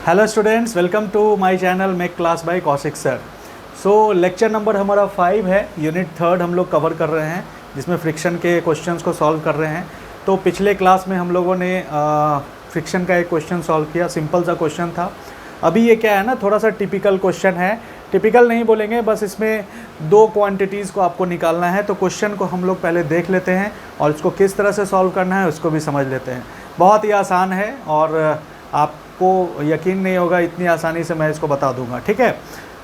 Hello students, welcome to my channel make class by Kaushik sir. So lecture number हमारा 5 है, unit 3 हम लोग cover कर रहे हैं, जिसमें फ्रिक्शन के क्वेश्चंस को सॉल्व कर रहे हैं। तो पिछले क्लास में हम लोगों ने फ्रिक्शन का एक क्वेश्चन सॉल्व किया, सिंपल सा क्वेश्चन था। अभी ये क्या है ना, थोड़ा सा टिपिकल क्वेश्चन है। टिपिकल नहीं बोलेंगे, बस इसमें दो क्वांटिटीज़ को आपको निकालना है। तो क्वेश्चन को हम लोग पहले देख लेते हैं और इसको किस तरह से सॉल्व करना है उसको भी समझ लेते हैं। बहुत ही आसान है और आपको यकीन नहीं होगा इतनी आसानी से मैं इसको बता दूंगा, ठीक है।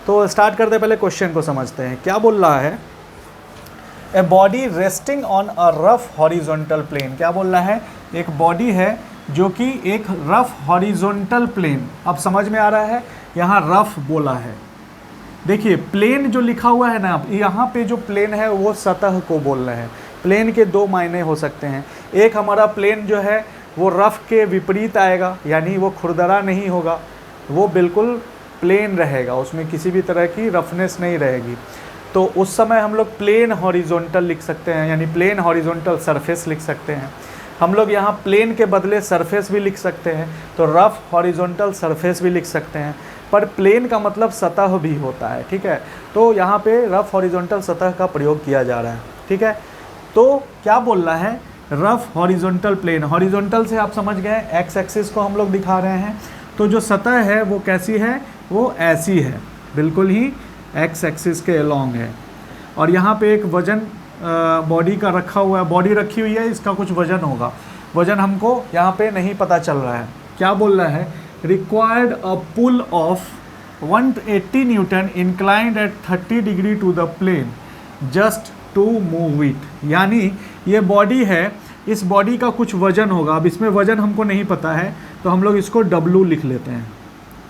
तो स्टार्ट करते पहले क्वेश्चन को समझते हैं। क्या बोल रहा है, a body resting on a rough horizontal plane. क्या बोल रहा है, एक बॉडी है जो कि एक रफ हॉरिजॉन्टल प्लेन। अब समझ में आ रहा है, यहाँ रफ बोला है। देखिए प्लेन जो लिखा हुआ है ना, यहाँ पे जो प्लेन है वो सतह को बोल रहे हैं। प्लेन के दो मायने हो सकते हैं। एक हमारा प्लेन जो है वो रफ़ के विपरीत आएगा, यानी वो खुरदरा नहीं होगा, वो बिल्कुल प्लेन रहेगा, उसमें किसी भी तरह की रफनेस नहीं रहेगी। तो उस समय हम लोग प्लेन हॉरिजॉन्टल लिख सकते हैं, यानी प्लेन हॉरिजॉन्टल सरफेस लिख सकते हैं। हम लोग यहाँ प्लेन के बदले सरफेस भी लिख सकते हैं, तो रफ़ हॉरिजॉन्टल सरफेस भी लिख सकते हैं। पर प्लेन का मतलब सतह भी होता है, ठीक है। तो यहाँ पे रफ़ हॉरिजॉन्टल सतह का प्रयोग किया जा रहा है, ठीक है। तो क्या बोल रहा है, रफ हॉरिजॉन्टल प्लेन। हॉरिजॉन्टल से आप समझ गए, एक्स एक्सिस को हम लोग दिखा रहे हैं। तो जो सतह है वो कैसी है, वो ऐसी है, बिल्कुल ही एक्स एक्सिस के अलोंग है। और यहाँ पे एक वजन बॉडी का रखा हुआ है, बॉडी रखी हुई है, इसका कुछ वजन होगा। वजन हमको यहाँ पे नहीं पता चल रहा है। क्या बोल रहा है, required a pull of 180 newton inclined at 30 degree to the plane just to move it. यानी ये बॉडी है, इस बॉडी का कुछ वजन होगा। अब इसमें वजन हमको नहीं पता है, तो हम लोग इसको W लिख लेते हैं,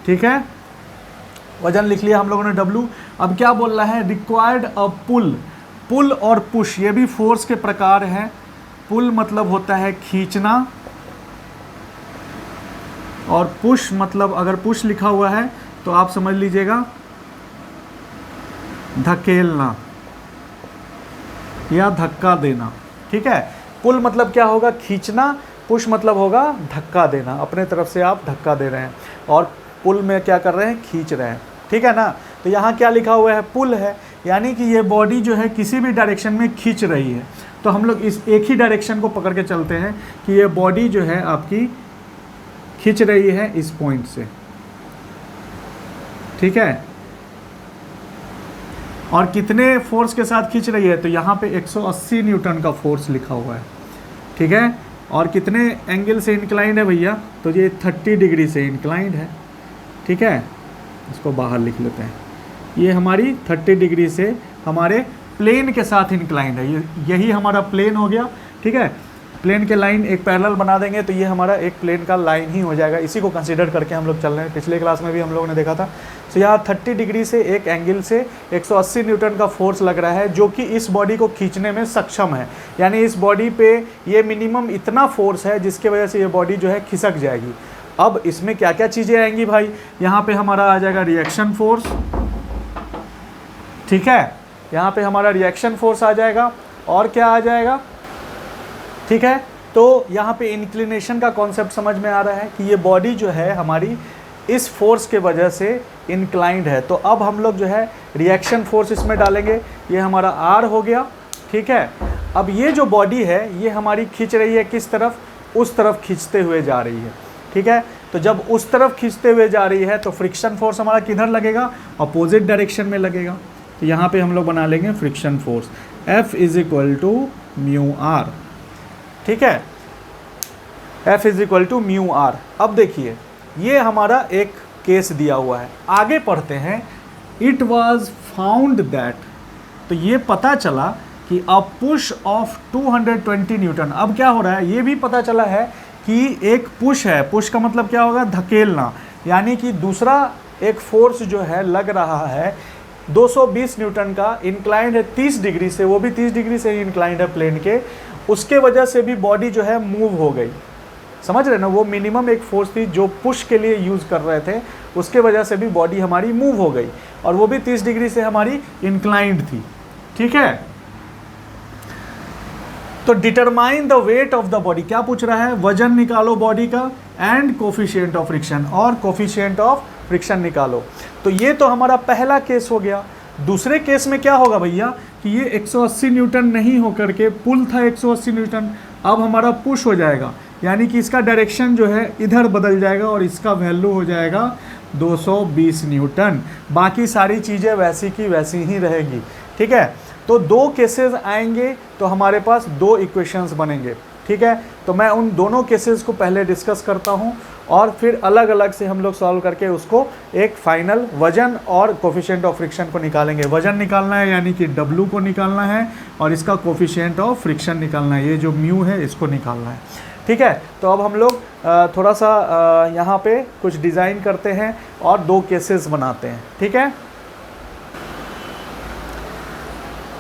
ठीक है। वजन लिख लिया हम लोगों ने W। अब क्या बोल रहा है, रिक्वायर्ड अ पुल। पुल और पुश ये भी फोर्स के प्रकार हैं। पुल मतलब होता है खींचना, और पुश मतलब, अगर पुश लिखा हुआ है तो आप समझ लीजिएगा धकेलना या धक्का देना, ठीक है। पुल मतलब क्या होगा, खींचना। पुश मतलब होगा धक्का देना, अपने तरफ से आप धक्का दे रहे हैं, और पुल में क्या कर रहे हैं, खींच रहे हैं, ठीक है ना। तो यहाँ क्या लिखा हुआ है, पुल है, यानी कि ये बॉडी जो है किसी भी डायरेक्शन में खींच रही है। तो हम लोग इस एक ही डायरेक्शन को पकड़ के चलते हैं कि ये बॉडी जो है आपकी खींच रही है इस पॉइंट से, ठीक है। और कितने फोर्स के साथ खींच रही है, तो यहाँ पे 180 न्यूटन का फोर्स लिखा हुआ है, ठीक है। और कितने एंगल से इंक्लाइंड है भैया, तो ये 30 डिग्री से इंक्लाइंड है, ठीक है। इसको बाहर लिख लेते हैं। ये हमारी 30 डिग्री से हमारे प्लेन के साथ इंक्लाइंड है। यही हमारा प्लेन हो गया, ठीक है। प्लेन के लाइन एक पैरेलल बना देंगे तो ये हमारा एक प्लेन का लाइन ही हो जाएगा। इसी को कंसीडर करके हम लोग चल रहे हैं। पिछले क्लास में भी हम लोगों ने देखा था। तो यहाँ 30 डिग्री से एक एंगल से 180 न्यूटन का फोर्स लग रहा है, जो कि इस बॉडी को खींचने में सक्षम है। यानी इस बॉडी पे ये मिनिमम इतना फोर्स है जिसके वजह से ये बॉडी जो है खिसक जाएगी। अब इसमें क्या क्या चीज़ें आएंगी भाई, यहाँ पे हमारा आ जाएगा रिएक्शन फोर्स, ठीक है। यहाँ पे हमारा रिएक्शन फोर्स आ जाएगा, और क्या आ जाएगा, ठीक है। तो यहाँ पे इंक्लिनेशन का कॉन्सेप्ट समझ में आ रहा है कि ये बॉडी जो है हमारी इस फोर्स के वजह से इंक्लाइंड है। तो अब हम लोग जो है रिएक्शन फोर्स इसमें डालेंगे, ये हमारा R हो गया, ठीक है। अब ये जो बॉडी है ये हमारी खींच रही है किस तरफ, उस तरफ खींचते हुए जा रही है, ठीक है। तो जब उस तरफ खींचते हुए जा रही है तो फ्रिक्शन फोर्स हमारा किधर लगेगा, अपोजिट डायरेक्शन में लगेगा। तो यहाँ पे हम लोग बना लेंगे फ्रिक्शन फोर्स F = μr, ठीक है। F = μr। अब देखिए ये हमारा एक केस दिया हुआ है, आगे पढ़ते हैं। इट वॉज फाउंड दैट, तो ये पता चला कि अ पुश ऑफ 220 न्यूटन। अब क्या हो रहा है, ये भी पता चला है कि एक पुश है। पुश का मतलब क्या होगा, धकेलना। यानी कि दूसरा एक फोर्स जो है लग रहा है 220 न्यूटन का, इंक्लाइंड है 30 डिग्री से, वो भी 30 डिग्री से ही इंक्लाइंड है प्लेन के। उसके वजह से भी बॉडी जो है मूव हो गई, समझ रहे ना। वो मिनिमम एक फोर्स थी जो पुश के लिए यूज़ कर रहे थे, उसके वजह से भी बॉडी हमारी मूव हो गई, और वो भी 30 डिग्री से हमारी इंक्लाइंड थी, ठीक है। तो determine the weight of the body, क्या पूछ रहा है, वजन निकालो बॉडी का एंड कोफिशिएंट ऑफ फ्रिक्शन, और कोफिशिएंट ऑफ फ्रिक्शन निकालो। तो ये तो हमारा पहला केस हो गया। दूसरे केस में क्या होगा भैया कि ये 180 न्यूटन नहीं होकर के, पुल था 180 न्यूटन, अब हमारा पुश हो जाएगा, यानी कि इसका डायरेक्शन जो है इधर बदल जाएगा और इसका वैल्यू हो जाएगा 220 न्यूटन। बाकी सारी चीज़ें वैसी की वैसी ही रहेगी, ठीक है। तो दो केसेस आएंगे तो हमारे पास दो इक्वेशंस बनेंगे, ठीक है। तो मैं उन दोनों केसेस को पहले डिस्कस करता हूँ और फिर अलग अलग से हम लोग सॉल्व करके उसको एक फाइनल वजन और कोफिशिएंट ऑफ फ्रिक्शन को निकालेंगे। वजन निकालना है यानी कि W को निकालना है और इसका कोफिशिएंट ऑफ फ्रिक्शन निकालना है, ये जो म्यू है इसको निकालना है, ठीक है। तो अब हम लोग थोड़ा सा यहाँ पे कुछ डिज़ाइन करते हैं और दो केसेस बनाते हैं, ठीक है।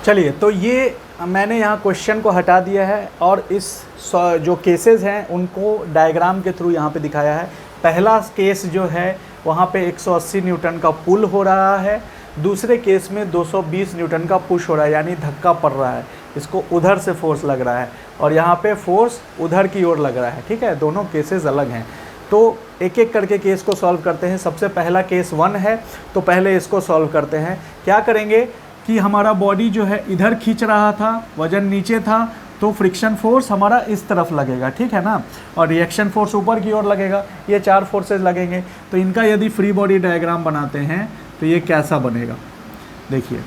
चलिए, तो ये मैंने यहाँ क्वेश्चन को हटा दिया है और इस जो केसेस हैं उनको डायग्राम के थ्रू यहाँ पे दिखाया है। पहला केस जो है वहाँ पे 180 न्यूटन का पुल हो रहा है, दूसरे केस में 220 न्यूटन का पुश हो रहा है, यानी धक्का पड़ रहा है, इसको उधर से फोर्स लग रहा है और यहाँ पे फोर्स उधर की ओर लग रहा है, ठीक है। दोनों केसेस अलग हैं, तो एक एक करके केस को सॉल्व करते हैं। सबसे पहला केस 1 है, तो पहले इसको सॉल्व करते हैं। क्या करेंगे कि हमारा बॉडी जो है इधर खींच रहा था, वजन नीचे था, तो फ्रिक्शन फोर्स हमारा इस तरफ लगेगा, ठीक है ना, और रिएक्शन फोर्स ऊपर की ओर लगेगा। ये 4 फोर्सेस लगेंगे। तो इनका यदि फ्री बॉडी डायग्राम बनाते हैं तो ये कैसा बनेगा, देखिए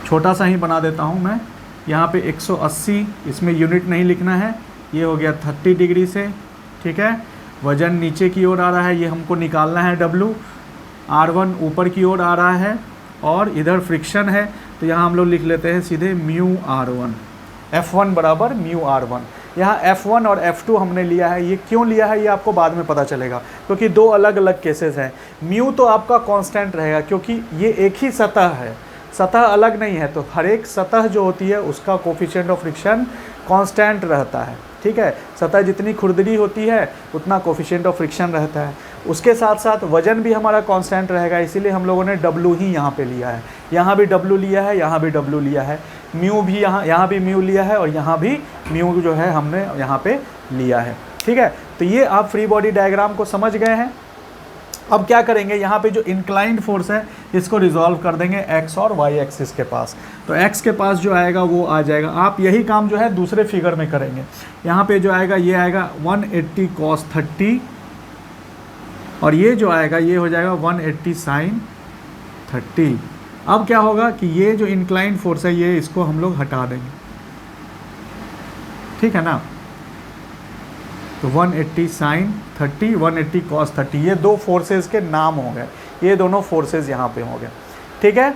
छोटा सा ही बना देता हूँ मैं। यहाँ पे 180, इसमें यूनिट नहीं लिखना है, ये हो गया 30 डिग्री से, ठीक है। वजन नीचे की ओर आ रहा है, ये हमको निकालना है W। R1 ऊपर की ओर आ रहा है और इधर फ्रिक्शन है, तो यहाँ हम लोग लिख लेते हैं सीधे म्यू R1, F1 बराबर म्यू R1। यहाँ F1 और F2 हमने लिया है, ये क्यों लिया है ये आपको बाद में पता चलेगा, क्योंकि दो अलग अलग केसेस हैं। म्यू तो आपका कांस्टेंट रहेगा क्योंकि ये एक ही सतह है, सतह अलग नहीं है, तो हर एक सतह जो होती है उसका कोफिशिएंट ऑफ फ्रिक्शन कांस्टेंट रहता है, ठीक है। सतह जितनी खुरदरी होती है उतना कोफिशिएंट ऑफ फ्रिक्शन रहता है। उसके साथ साथ वजन भी हमारा कांस्टेंट रहेगा, इसीलिए हम लोगों ने W ही यहाँ पे लिया है। यहाँ भी W लिया है, यहाँ भी W लिया है, म्यू भी यहाँ भी म्यू लिया है और यहाँ भी म्यू जो है हमने यहाँ पे लिया है, ठीक है। तो ये आप फ्री बॉडी डायग्राम को समझ गए हैं। अब क्या करेंगे, यहाँ पे जो इंक्लाइंड फोर्स है इसको रिजॉल्व कर देंगे x और y एक्सिस के पास। तो x के पास जो आएगा वो आ जाएगा, आप यही काम जो है दूसरे फिगर में करेंगे। यहाँ पे जो आएगा ये आएगा 180 cos 30 और ये जो आएगा ये हो जाएगा 180 sin 30। अब क्या होगा कि ये जो इंक्लाइंड फोर्स है ये इसको हम लोग हटा देंगे, ठीक है ना। तो 180 sin 30, 180 cos 30, ये दो फोर्सेस के नाम हो गए, ये दोनों फोर्सेस यहाँ पे हो गए, ठीक है।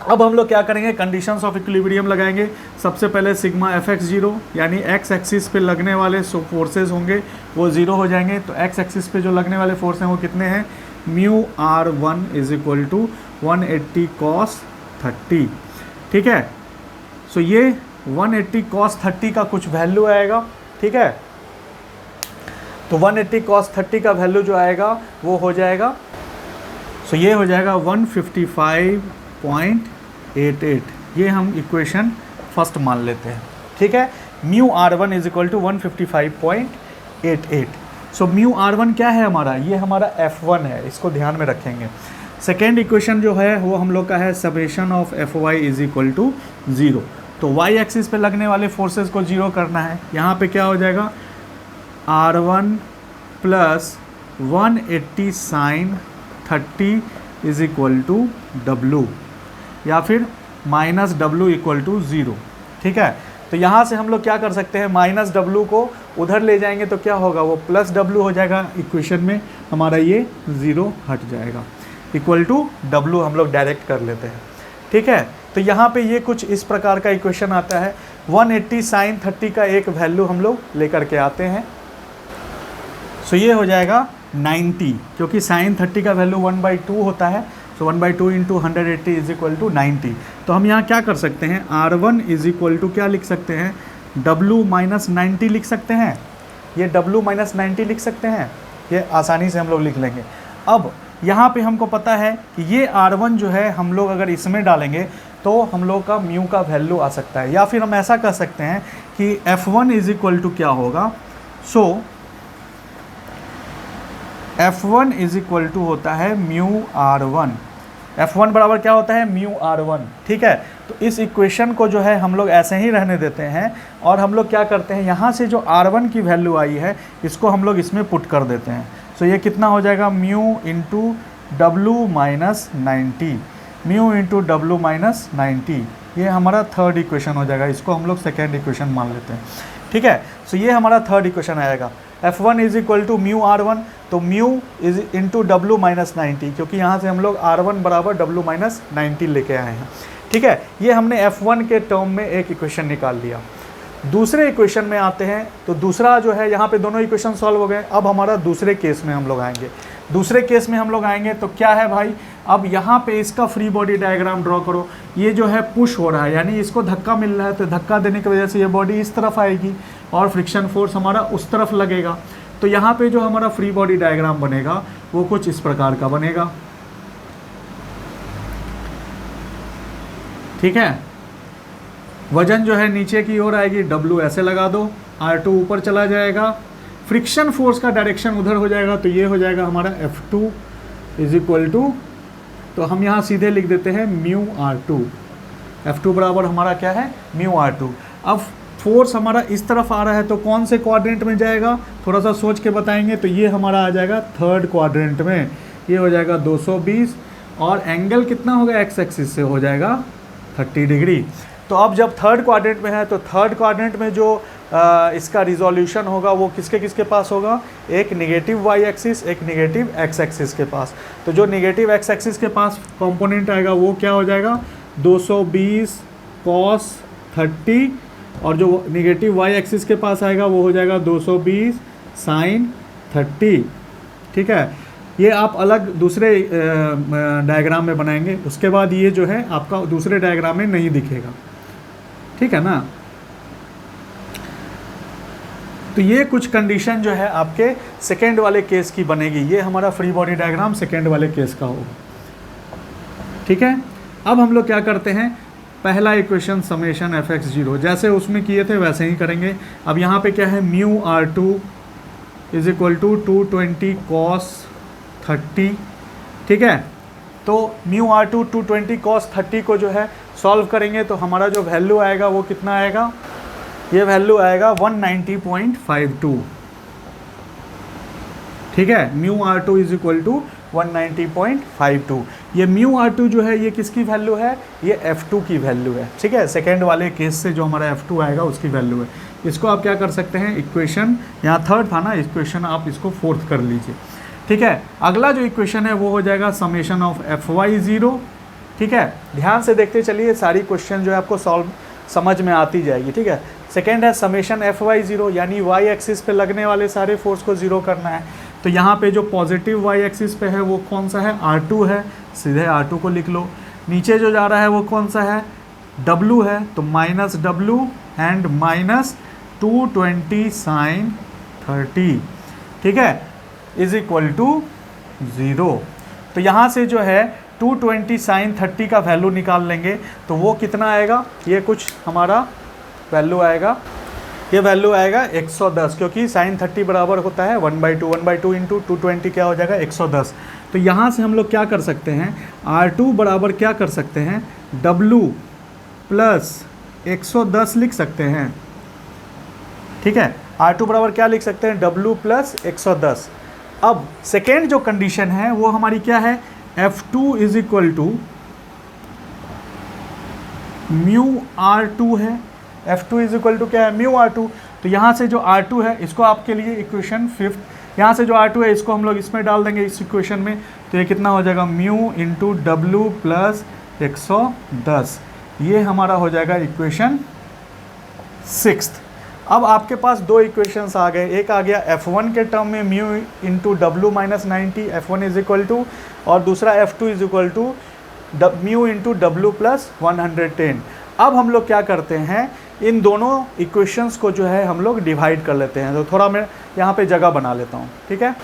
अब हम लोग क्या करेंगे, कंडीशंस ऑफ इक्विलिब्रियम लगाएंगे। सबसे पहले सिग्मा fx 0, यानी x एक्सिस पे लगने वाले फोर्सेस होंगे वो 0 हो जाएंगे। तो x एक्सिस पे जो लगने वाले फोर्स हैं वो कितने हैं, mu R1 is equal to 180 cos 30, ठीक है। सो ये 180 cos 30 का कुछ वैल्यू आएगा, ठीक है। तो 180 cos 30 का वैल्यू जो आएगा वो हो जाएगा, सो ये हो जाएगा 155.88। ये हम इक्वेशन फर्स्ट मान लेते हैं, ठीक है। Mu R1 is equal to 155.88। So mu R1 क्या है हमारा, ये हमारा F1 है, इसको ध्यान में रखेंगे। सेकेंड इक्वेशन जो है वो हम लोग का है summation of Fy is equal to 0। तो y एक्सिस पे लगने वाले फोर्सेस को 0 करना है। यहाँ पे क्या हो जाएगा, R1 plus 180 sin 30 is equal to W, या फिर माइनस W इक्वल टू 0, ठीक है। तो यहाँ से हम लोग क्या कर सकते हैं, माइनस W को उधर ले जाएंगे तो क्या होगा, वो प्लस W हो जाएगा। इक्वेशन में हमारा ये 0 हट जाएगा, इक्वल टू W हम लोग डायरेक्ट कर लेते हैं, ठीक है। तो यहाँ पे ये कुछ इस प्रकार का इक्वेशन आता है। 180 sin 30 का एक वैल्यू हम लोग लेकर के आते हैं। सो ये हो जाएगा 90, क्योंकि sin 30 का वैल्यू 1/2 होता है। सो 1/2 इंटू 180 इज इक्वल टू 90। तो हम यहाँ क्या कर सकते हैं, R1 इज इक्वल टू क्या लिख सकते हैं, W माइनस 90 लिख सकते हैं। ये W माइनस 90 लिख सकते हैं, ये आसानी से हम लोग लिख लेंगे। अब यहाँ पे हमको पता है कि ये R1 जो है हम लोग अगर इसमें डालेंगे तो हम लोग का म्यू का वैल्यू आ सकता है। या फिर हम ऐसा कर सकते हैं कि F1 इज इक्वल टू क्या होगा, सो F1 इज इक्वल टू होता है म्यू R1। F1 बराबर क्या होता है, म्यू R1, ठीक है। तो इस इक्वेशन को जो है हम लोग ऐसे ही रहने देते हैं और हम लोग क्या करते हैं, यहाँ से जो R1 की वैल्यू आई है इसको हम लोग इसमें पुट कर देते हैं। सो ये कितना हो जाएगा, mu into W minus 90, mu into W minus 90, ये हमारा थर्ड इक्वेशन हो जाएगा। इसको हम लोग सेकेंड इक्वेशन मान लेते हैं, ठीक है। सो ये हमारा थर्ड इक्वेशन आएगा। F1 is equal to mu R1, तो mu is into W minus 90, क्योंकि यहाँ से हम लोग R1 बराबर W माइनस 90 लेके आए हैं, ठीक है। ये हमने F1 के टर्म में एक इक्वेशन निकाल लिया। दूसरे इक्वेशन में आते हैं, तो दूसरा जो है, यहाँ पे दोनों इक्वेशन सॉल्व हो गए। अब हमारा दूसरे केस में हम लोग आएंगे। दूसरे केस में हम लोग आएंगे तो क्या है भाई, अब यहाँ पे इसका फ्री बॉडी डायग्राम ड्रॉ करो। ये जो है पुश हो रहा है, यानी इसको धक्का मिल रहा है, तो धक्का देने की वजह से ये बॉडी इस तरफ आएगी और फ्रिक्शन फोर्स हमारा उस तरफ लगेगा। तो यहाँ पे जो हमारा फ्री बॉडी डायग्राम बनेगा वो कुछ इस प्रकार का बनेगा, ठीक है। वजन जो है नीचे की ओर आएगी, W ऐसे लगा दो, R2 ऊपर चला जाएगा, फ्रिक्शन फोर्स का डायरेक्शन उधर हो जाएगा, तो ये हो जाएगा हमारा F2 इज इक्वल टू, तो हम यहाँ सीधे लिख देते हैं म्यू R2। F2 बराबर हमारा क्या है, म्यू R2। अब फोर्स हमारा इस तरफ आ रहा है, तो कौन से क्वाड्रेंट में जाएगा, थोड़ा सा सोच के बताएंगे। तो ये हमारा आ जाएगा थर्ड क्वाड्रेंट में, ये हो जाएगा 220, और एंगल कितना होगा, एक्स एक्सिस से हो जाएगा 30 डिग्री। तो अब जब थर्ड क्वाड्रेंट में है, तो थर्ड क्वाड्रेंट में जो इसका रिजोल्यूशन होगा वो किसके किसके पास होगा, एक निगेटिव वाई एक्सिस, एक निगेटिव एक्स एक्सिस के पास। तो जो निगेटिव एक्स एक्सिस के पास कंपोनेंट आएगा वो क्या हो जाएगा, 220 cos 30, और जो निगेटिव वाई एक्सिस के पास आएगा वो हो जाएगा 220 sin 30, ठीक है। ये आप अलग दूसरे डायग्राम में बनाएंगे, उसके बाद ये जो है आपका दूसरे डायग्राम में नहीं दिखेगा, ठीक है ना। तो ये कुछ कंडीशन जो है आपके सेकेंड वाले केस की बनेगी। ये हमारा फ्री बॉडी डायग्राम सेकेंड वाले केस का होगा, ठीक है। अब हम लोग क्या करते हैं, पहला इक्वेशन समेशन fx0 जैसे उसमें किए थे वैसे ही करेंगे। अब यहाँ पे क्या है, mu R2 is equal to 220 cos 30, ठीक है। तो म्यू R2 220 cos 30 को जो है सॉल्व करेंगे तो हमारा जो वैल्यू आएगा वो कितना आएगा, ये वैल्यू आएगा 190.52, ठीक है। Mu R2 is equal to 190.52। ये म्यू R2 जो है ये किसकी वैल्यू है, ये F2 की वैल्यू है, ठीक है। सेकेंड वाले केस से जो हमारा F2 आएगा उसकी वैल्यू है। इसको आप क्या कर सकते हैं, इक्वेशन यहाँ थर्ड था ना, इक्वेशन आप इसको फोर्थ कर लीजिए, ठीक है। अगला जो इक्वेशन है वो हो जाएगा समेशन ऑफ Fy0, ठीक है। ध्यान से देखते चलिए, सारी क्वेश्चन जो है आपको सॉल्व समझ में आती जाएगी, ठीक है। सेकेंड है समेशन Fy0, यानी वाई एक्सिस पे लगने वाले सारे फोर्स को जीरो करना है। तो यहाँ पे जो पॉजिटिव वाई एक्सिस पे है वो कौन सा है, R2 है, सीधे R2 को लिख लो। नीचे जो जा रहा है वो कौन सा है, W है, तो minus W and minus 220 sin 30, ठीक है, इज इक्वल टू 0। तो यहाँ से जो है 220 sin 30 का वैल्यू निकाल लेंगे तो वो कितना आएगा, ये कुछ हमारा वैल्यू आएगा, ये वैल्यू आएगा 110, क्योंकि sin 30 बराबर होता है 1/2 इंटू 220 क्या हो जाएगा 110। तो यहाँ से हम लोग क्या कर सकते हैं, R2 बराबर क्या कर सकते हैं, W प्लस 110 लिख सकते हैं, ठीक है। R2 बराबर क्या लिख सकते हैं, W प्लस 110। अब सेकेंड जो कंडीशन है वो हमारी क्या है, F2 is equal to mu R2 है। F2 इज इक्वल टू क्या है, म्यू R2। तो यहाँ से जो R2 है इसको आपके लिए इक्वेशन फिफ्थ, यहाँ से जो R2 है इसको हम लोग इसमें डाल देंगे इस इक्वेशन में, तो ये कितना हो जाएगा, म्यू इंटू W प्लस 110, ये हमारा हो जाएगा इक्वेशन सिक्स्थ। अब आपके पास दो इक्वेशंस आ गए, एक आ गया F1 के टर्म में mu into W minus 90, F1 is equal to, और दूसरा F2 is equal to mu into W plus 110। अब हम लोग क्या करते हैं, इन दोनों इक्वेशंस को जो है हम लोग डिवाइड कर लेते हैं। तो थोड़ा मैं यहाँ पे जगह बना लेता हूँ, ठीक है।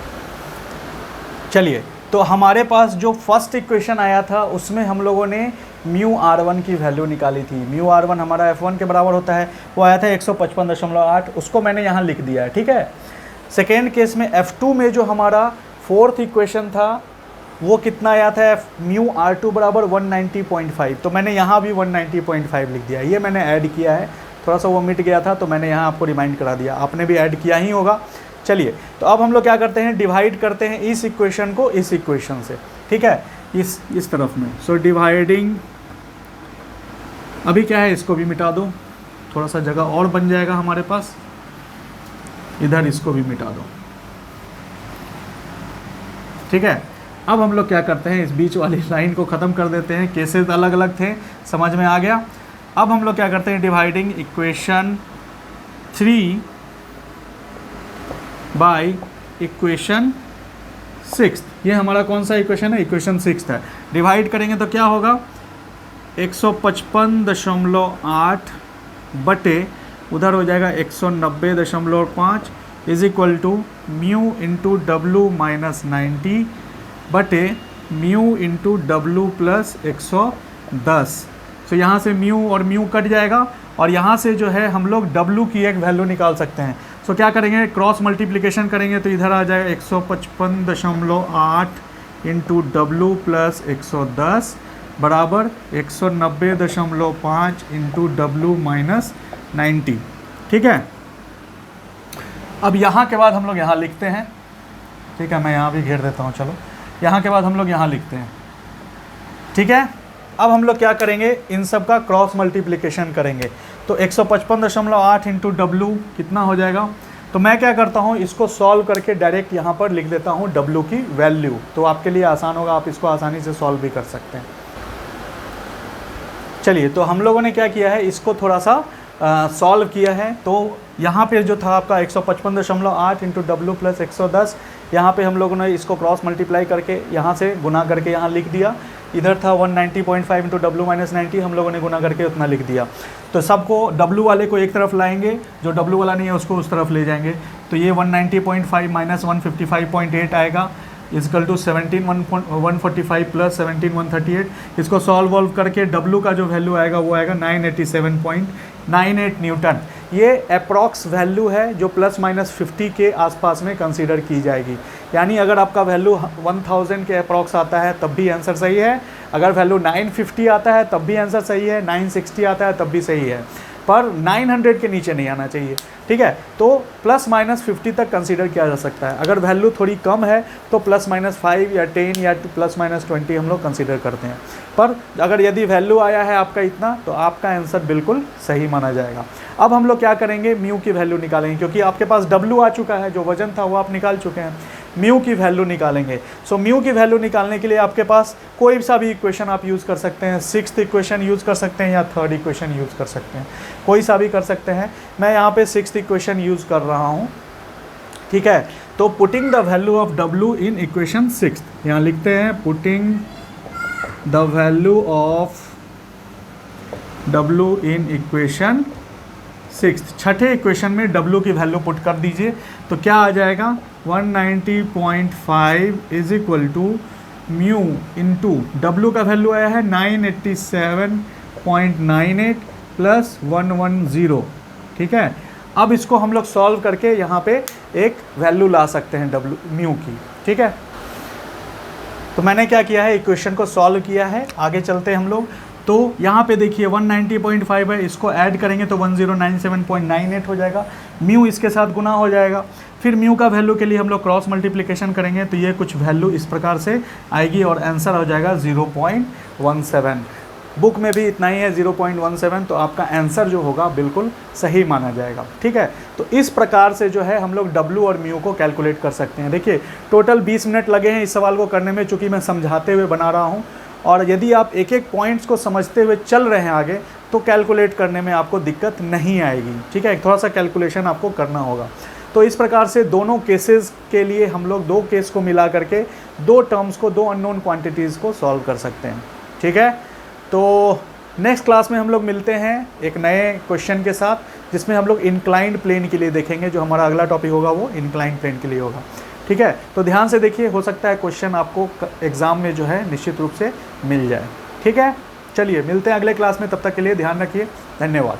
चलिए तो हमारे पास जो फर्स्ट इक्वेशन आया था उसमें हम लोगों ने म्यू r1 की वैल्यू निकाली थी। म्यू r1 हमारा f1 के बराबर होता है, वो आया था 155.8, उसको मैंने यहाँ लिख दिया है, ठीक है। सेकेंड केस में f2 में जो हमारा फोर्थ इक्वेशन था वो कितना आया था, म्यू r2 बराबर 190.5, तो मैंने यहाँ भी 190.5 लिख दिया। ये मैंने ऐड किया है, थोड़ा सा वो मिट गया था तो मैंने यहाँ आपको रिमाइंड करा दिया, आपने भी ऐड किया ही होगा। चलिए, तो अब हम लोग क्या करते हैं, डिवाइड करते हैं इस इक्वेशन को इस इक्वेशन से, ठीक है, इस तरफ में। सो डिवाइडिंग, अभी क्या है, इसको भी मिटा दो, थोड़ा सा जगह और बन जाएगा हमारे पास, इधर इसको भी मिटा दो, ठीक है। अब हम लोग क्या करते हैं, इस बीच वाली लाइन को ख़त्म कर देते हैं, केसेस अलग अलग थे, समझ में आ गया। अब हम लोग क्या करते हैं, डिवाइडिंग इक्वेशन 3 बाय इक्वेशन 6, ये हमारा कौन सा इक्वेशन है, इक्वेशन 6 है। डिवाइड करेंगे तो क्या होगा, 155.8 बटे उधर हो जाएगा 190.5 is equal to mu into W minus 90 बटे म्यू इंटू डब्लू प्लस 110। तो यहाँ से म्यू और म्यू कट जाएगा और यहाँ से जो है हम लोग डब्लू की एक वैल्यू निकाल सकते हैं। सो क्या करेंगे, क्रॉस मल्टीप्लिकेशन करेंगे तो इधर आ जाएगा 155.8 इंटू डब्लू प्लस 110 बराबर 190.5 इंटू डब्लू माइनस 90, ठीक है। अब यहाँ के बाद हम लोग यहाँ लिखते हैं, ठीक है, मैं यहाँ भी घेर देता हूँ, चलो, यहाँ के बाद हम लोग यहाँ लिखते हैं, ठीक है। अब हम लोग क्या करेंगे, इन सब का क्रॉस मल्टीप्लिकेशन करेंगे, तो 155.8 इंटू डब्लू कितना हो जाएगा, तो मैं क्या करता हूँ, इसको सॉल्व करके डायरेक्ट यहाँ पर लिख देता हूँ डब्लू की वैल्यू, तो आपके लिए आसान होगा, आप इसको आसानी से सॉल्व भी कर सकते हैं। चलिए, तो हम लोगों ने क्या किया है, इसको थोड़ा सा सॉल्व किया है। तो यहाँ पे जो था आपका 155.8 इंटू डब्लू प्लस 110, यहाँ पे हम लोगों ने इसको क्रॉस मल्टीप्लाई करके यहाँ से गुना करके यहाँ लिख दिया। इधर था 190.5 इंटू डब्लू माइनस 90, हम लोगों ने गुना करके उतना लिख दिया। तो सबको डब्लू वाले को एक तरफ लाएंगे, जो डब्लू वाला नहीं है उसको उस तरफ ले जाएंगे, तो ये 190.5 माइनस 155.8 आएगा इजकल टू 145 प्लस 17138। इसको सॉल्व करके डब्लू का जो वैल्यू आएगा वो आएगा 987.98 न्यूटन। ये अप्रॉक्स वैल्यू है जो प्लस माइनस 50 के आसपास में कंसीडर की जाएगी। यानी अगर आपका वैल्यू 1000 के अप्रॉक्स आता है तब भी आंसर सही है, अगर वैल्यू 950 आता है तब भी आंसर सही है, 960 आता है तब भी सही है, पर 900 के नीचे नहीं आना चाहिए, ठीक है। तो प्लस माइनस 50 तक कंसीडर किया जा सकता है। अगर वैल्यू थोड़ी कम है तो प्लस माइनस 5 या 10 या प्लस माइनस 20 हम लोग कंसीडर करते हैं, पर अगर यदि वैल्यू आया है आपका इतना तो आपका आंसर बिल्कुल सही माना जाएगा। अब हम लोग क्या करेंगे, म्यू की वैल्यू निकालेंगे, क्योंकि आपके पास डब्ल्यू आ चुका है, जो वजन था वो आप निकाल चुके हैं, म्यू की वैल्यू निकालेंगे। सो म्यू की वैल्यू निकालने के लिए आपके पास कोई सा भी इक्वेशन आप यूज़ कर सकते हैं, 6th इक्वेशन यूज़ कर सकते हैं या 3rd इक्वेशन यूज़ कर सकते हैं, कोई सा भी कर सकते हैं। मैं यहाँ पे 6th इक्वेशन यूज़ कर रहा हूँ, ठीक है। तो putting the value of W in equation 6, यहाँ लिखते हैं putting the value of W in equation 6, छठे इक्वेशन में डब्ल्यू की वैल्यू पुट कर दीजिए, तो क्या आ जाएगा 190.5 is equal to mu into W का वैल्यू आया है 987.98 प्लस 110, ठीक है। अब इसको हम लोग सॉल्व करके यहाँ पे एक वैल्यू ला सकते हैं डब्ल्यू म्यू की, ठीक है। तो मैंने क्या किया है, इक्वेशन को सॉल्व किया है, आगे चलते हैं हम लोग। तो यहाँ पे देखिए 190.5 है, इसको ऐड करेंगे तो 1097.98 हो जाएगा, म्यू इसके साथ गुना हो जाएगा, फिर म्यू का वैल्यू के लिए हम लोग क्रॉस मल्टीप्लिकेशन करेंगे तो ये कुछ वैल्यू इस प्रकार से आएगी और आंसर हो जाएगा 0.17। बुक में भी इतना ही है 0.17, तो आपका आंसर जो होगा बिल्कुल सही माना जाएगा, ठीक है। तो इस प्रकार से जो है हम लोग डब्ल्यू और म्यू को कैलकुलेट कर सकते हैं। देखिए टोटल 20 मिनट लगे हैं इस सवाल को करने में, चूँकि मैं समझाते हुए बना रहा हूँ, और यदि आप एक एक पॉइंट्स को समझते हुए चल रहे हैं आगे तो कैलकुलेट करने में आपको दिक्कत नहीं आएगी, ठीक है। थोड़ा सा कैलकुलेशन आपको करना होगा। तो इस प्रकार से दोनों केसेस के लिए हम लोग दो केस को मिला करके दो टर्म्स को, दो अननोन क्वांटिटीज़ को सॉल्व कर सकते हैं, ठीक है। तो नेक्स्ट क्लास में हम लोग मिलते हैं एक नए क्वेश्चन के साथ, जिसमें हम लोग इंक्लाइंड प्लेन के लिए देखेंगे। जो हमारा अगला टॉपिक होगा वो इंक्लाइंड प्लेन के लिए होगा, ठीक है। ठीक है, तो ध्यान से देखिए, हो सकता है क्वेश्चन आपको एग्ज़ाम में जो है निश्चित रूप से मिल जाए। ठीक है, चलिए मिलते हैं अगले क्लास में, तब तक के लिए ध्यान रखिए, धन्यवाद।